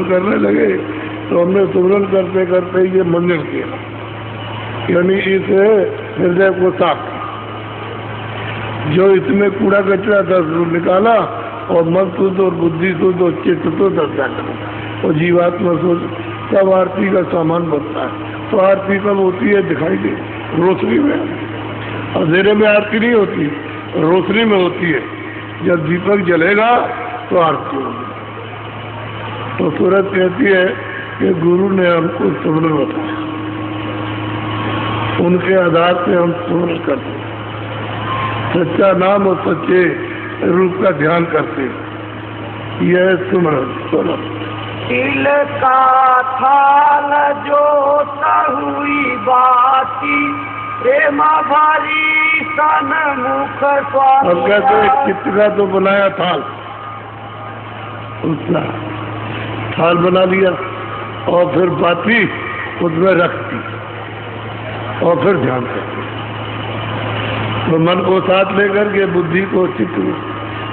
करने लगे तो हमने सुमरन करते करते ये मंजन किया, यानी इस हृदय को साफ, जो इसमें कूड़ा कचरा था निकाला और मन शुद्ध और बुद्धि शुद्ध और चित्त तो दर्जा करो और जीवात्मा शुद्ध, तब आरती का सामान बनता है। तो आरती कब होती है? दिखाई दे रोशनी में, अंधेरे में आरती नहीं होती, रोशनी में होती है। जब दीपक जलेगा तो आरती होगी। तो सूरत कहती है कि गुरु ने हमको सुमरन बताया, उनके आधार पे हम सुमरन करते, सच्चा नाम और सच्चे रूप का ध्यान करते, यह सुमरन। सुनो, तिल का थाल जो हुई बाती, प्रेम भरी सन मुख स्वामी। अब कहते चित्त का तो बनाया थाल, उसका थाल बना लिया और फिर बाती उसमें रखती और फिर ध्यान करती। तो मन को साथ लेकर के बुद्धि को चित्त,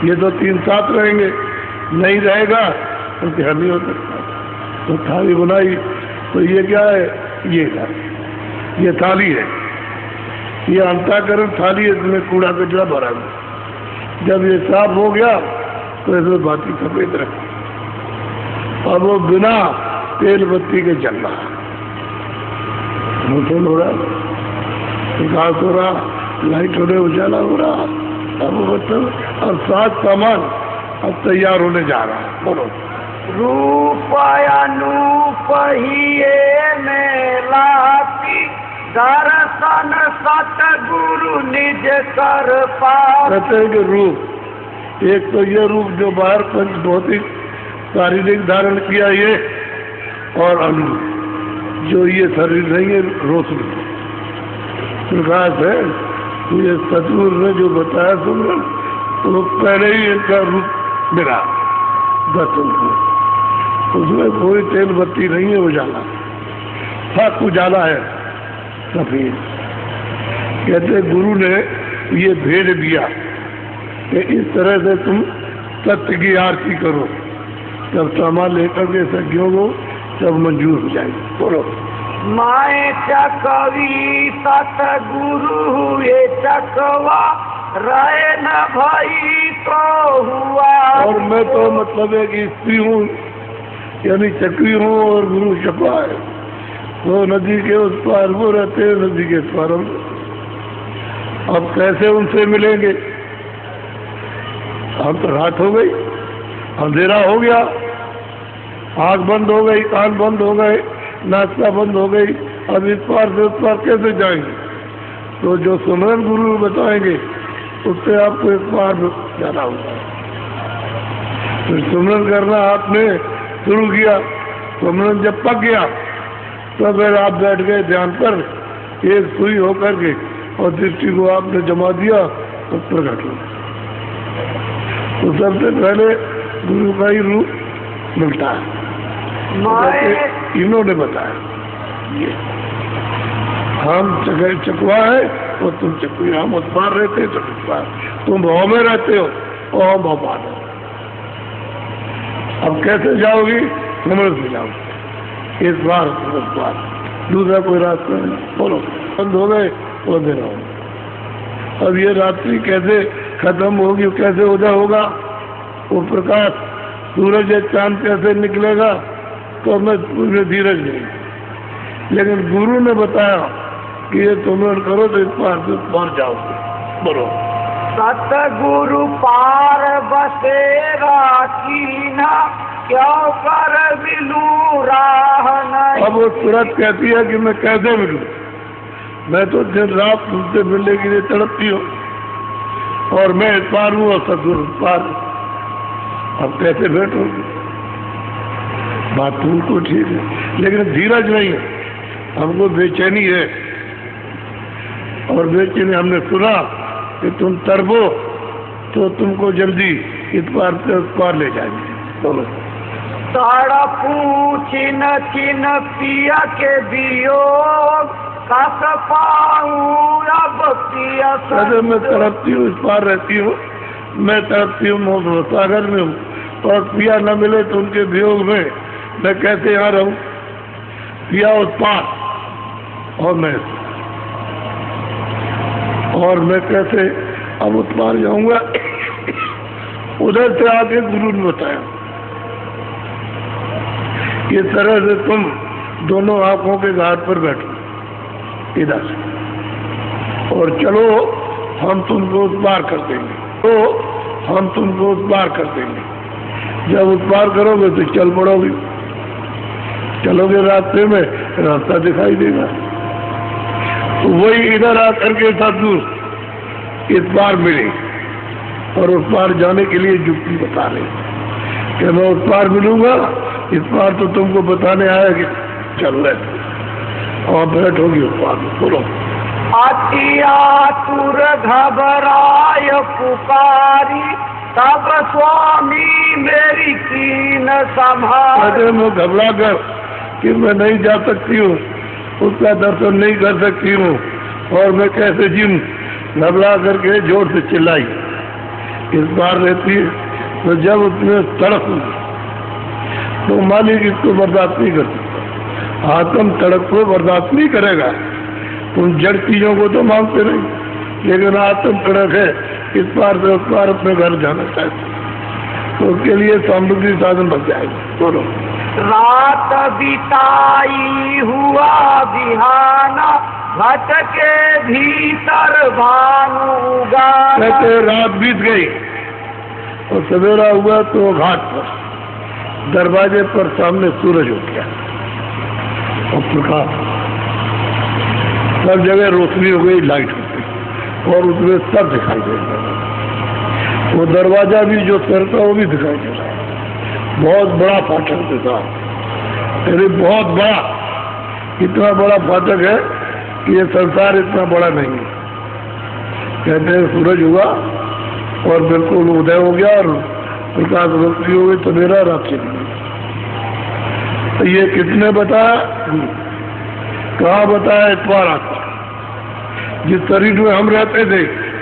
ये तो तीन साथ रहेंगे, नहीं रहेगा तो ध्यान नहीं हो सकता। तो थाली बनाई, तो ये क्या है? ये थाली है, ये अंताकरण थाली है, इसमें कूड़ा कचरा भरा है। जब ये साफ हो गया तो इसमें बाती सफेद रखी, अब वो बिना तेल बत्ती के चल रहा, रोशन हो रहा, प्रकाश हो रहा, लाइट हो रहे, उजाला हो रहा। अब वो मतलब अब सात सामान अब तैयार होने जा रहा है। बोलो, रूप अनूप हिये में लाती, दर्शन सतगुरु निज कर पाती। कहते हैं कि रूप, एक तो ये रूप जो बाहर पंच भौतिक शारीरिक धारण किया ये, और अनूप जो ये शरीर नहीं है, रोशनी प्रकाश है। तो ये सतगुरु ने जो बताया सुमरन, तो पहले ही इनका रूप मिला दर्शन को, उसमें कोई तेल बत्ती नहीं है, उजाला साफ उजाला है सफेद। कहते गुरु ने ये भेद दिया कि इस तरह से तुम सत्य की आरती करो, जब सामान लेकर के सज्ञों को सब मंजूर हो जाएगी। बोलो, माए चकवी सतगुरु हुए चकवा, रहे न भई तो हुआ। और मैं तो मतलब है कि स्त्री हूँ, यानी चकवी हूँ और गुरु चकवा है। वो नदी के उस पार वो रहते हैं, नदी के पार हम। अब कैसे उनसे मिलेंगे? अब तो रात हो गई, अंधेरा हो गया, आँख बंद हो गई, कान बंद हो गए, नाश्ता बंद हो गई। अब इस पार से उस पार कैसे जाएंगे? तो जो सुमरन गुरु बताएंगे उससे आपको इस पार जाना होगा। तो सुमरन करना आपने शुरू किया, सुमरन जब पक गया तो फिर आप बैठ गए ध्यान पर, एक सुई होकर के, और दृष्टि को आपने जमा दिया तो प्रकट हो। तो सबसे पहले गुरु का ही रूप मिलता है, इन्होंने बताया। ये हम चकवा है और तुम चकवी, हम उस पार रहते तो इस पार, तुम भाव में रहते हो और हम भगवान हो। अब कैसे जाओगी? समझ से जाओगी, इस बार उस बार, दूसरा कोई रास्ता नहीं। बोलो, बंद हो गए वो अंधेरा हो। अब ये रात्रि कैसे खत्म होगी, कैसे उदय होगा? वो प्रकाश सूरज या चांद कैसे निकलेगा? तो मैं पूरे धीरज नहीं, लेकिन गुरु ने बताया कि ये तुम करो तो इस पार से पार जाओगे। बोलो, सतगुरु पार बसेगा कीना, क्यों कर मिलूं राह नहीं। अब वो तुरंत कहती है कि मैं कैसे मिलूं? मैं तो दिन रात तुमसे मिलने के लिए तड़पती हूँ, और मैं इस पार हूँ और सतगुरु पार। अब कैसे भेंट होगी? बात तुमको ठीक है, लेकिन धीरज नहीं है, हमको बेचैनी है। और बेचैनी हमने सुना कि तुम तरबो तो तुमको जल्दी इस पार से उस पार ले जाएंगे। बोलो, तड़पू छिन छिन पिया के वियोग, कस पाऊं अब पिया। मैं तड़पती हूँ, इस पार रहती हूँ, मैं तड़पती हूँ मोह सागर में हूँ, और पिया न मिले तो उनके वियोग में मैं कैसे यहाँ रहूं? किया उस पार और मैं कैसे अब उस पार जाऊंगा? उधर से आके गुरु ने बताया, इस तरह से तुम दोनों आंखों के घाट पर बैठो इधर से, और चलो हम तुमको उस पार कर देंगे, तो हम तुमको उस पार कर देंगे। जब उस पार करोगे तो चल पड़ोगे, चलोगे रास्ते में, रास्ता दिखाई देगा। तो वही इधर आकर के सदगुरु इस पार मिले और उस पार जाने के लिए युक्ति बता रहे कि मैं उस पार मिलूंगा। इस पार तो तुमको बताने आया कि चल रहे और बैठोगी उस पार में। बोलो। अति आतुर घबराय पुकारी, तब स्वामी मेरी कीन संभाल। मैं घबरा कर कि मैं नहीं जा सकती हूँ, उसका दर्शन नहीं कर सकती हूँ, और मैं कैसे जीऊं? घबरा करके जोर से चिल्लाई। इस बार रहती है तो जब उसमें तड़प तो मालिक इसको बर्दाश्त नहीं कर सकता। आत्म तड़प को बर्दाश्त नहीं करेगा। तुम जड़ चीजों को तो मांगते नहीं, लेकिन आत्म तड़प है, इस पार से उस पार अपने घर जाना चाहते, तो उसके लिए समृद्धि साधन बच जाएगा। बोलो। रात बिताई हुआ बिहाना, भटके भीतर भानुगा। कहते रात बीत गई और सवेरा हुआ तो घाट पर दरवाजे पर सामने सूरज हो गया और प्रकाश, सब जगह रोशनी हो गई, लाइट हो गई और उसमें सब दिखाई दे रहा। वो दरवाजा भी जो तरता वो भी दिखाई दे रहा। बहुत बड़ा फाटक के साथ, अरे बहुत बड़ा, इतना बड़ा फाटक है कि ये संसार इतना बड़ा नहीं है। कहते हैं सूरज हुआ और बिल्कुल उदय हो गया और प्रकाश रोशनी हो गई, तो मेरा रात चली गई। तो ये किसने बताया? कहाँ बताया? इतवार आता, जिस शरीर में हम रहते थे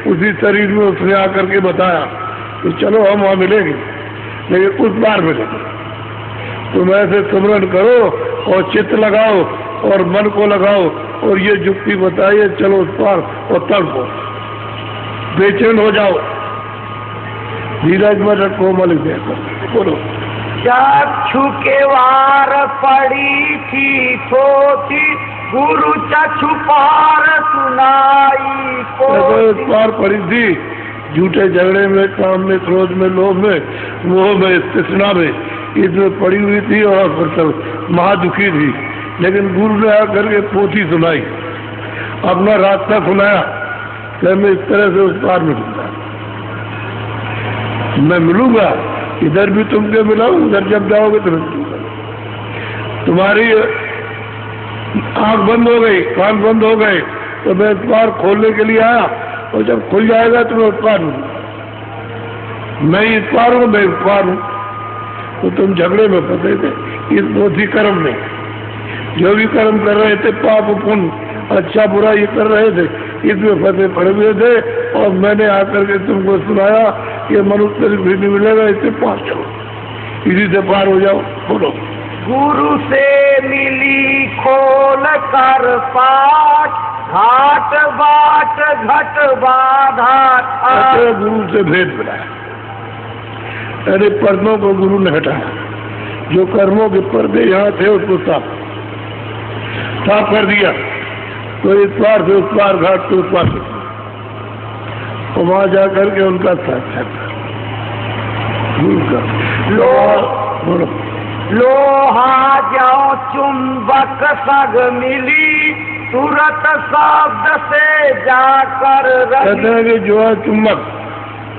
उसी शरीर में उसने आकर के बताया कि चलो हम वहाँ मिलेंगे, लेकिन उस बार मिलेंगे। तुम ऐसे सुमरन करो और चित्त लगाओ और मन को लगाओ और ये युक्ति बताइए, चलो उस पार और तड़पो, बेचैन हो जाओ, धीरज में रखो, मलिक देकर। बोलो। चक्षु के वार पड़ी थी थोथी, गुरु चक्षु पार सुनाई को। पार पड़ी थी झूठे झगड़े में, काम में, क्रोध में, लोभ में, मोह में, तृष्णा में, इसमें पड़ी हुई थी और महादुखी थी। लेकिन गुरु ने आकर के पोथी सुनाई, अपना रास्ता सुनाया कि मैं इस तरह से उस पार मिलूंगा, मैं मिलूंगा, इधर भी तुमसे मिला, उधर जब जाओगे तो मिलूंगा। तुम्हारी आंख बंद हो गई, कान बंद हो गए, तो मैं इस पार खोलने के लिए आया, और जब खुल जाएगा तो मैं उस पार हूँ, मैं इस पार हूँ, मैं इस पार हूँ। तो तुम झगड़े में फंसे थे इस पोथी कर्म में, जो भी कर्म कर रहे थे, पाप पुण्य, अच्छा बुरा ये कर रहे थे, इसमें फंसे पड़े हुए थे। और मैंने आकर के तुमको सुनाया कि मनुष्य भी नहीं मिलेगा, इससे पार चलो, इसी से पार हो जाओ। बोलो। गुरु से मिली खोल कर पाठ, घाट बाट घट बाधा। गुरु से भेद मिला। अरे पर्दों को गुरु ने हटाया, जो कर्मों के पर्दे यहाँ थे उसको साफ कर दिया। तो इस पार से उस पार, घाट से उस पार, और वहां जाकर के उनका साक्षात्कार गुरु का। लोहा जाओ चुंबक सग मिली, तुरंत शब्द से जाकर कहते हैं कि जो है चुंबक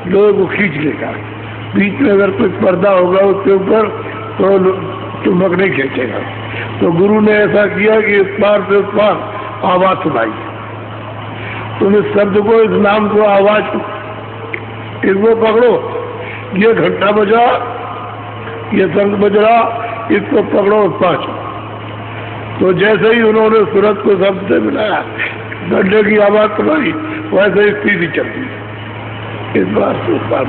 लोहे को खींच लेगा, बीच में अगर कोई पर्दा होगा उसके ऊपर तो चुंबक नहीं खींचेगा। तो गुरु ने ऐसा किया कि इस पार से उस पार आवाज सुनाई। तुम इस शब्द को, इस नाम को, आवाज को, इसको पकड़ो, ये घंटा बजा, ये शंख बज रहा, इसको पकड़ो और पाछो। तो जैसे ही उन्होंने सूरज को शब्द से मिलाया, घंटे की आवाज सुनाई, वैसे ही स्थिति चलती। इस बार से उस बार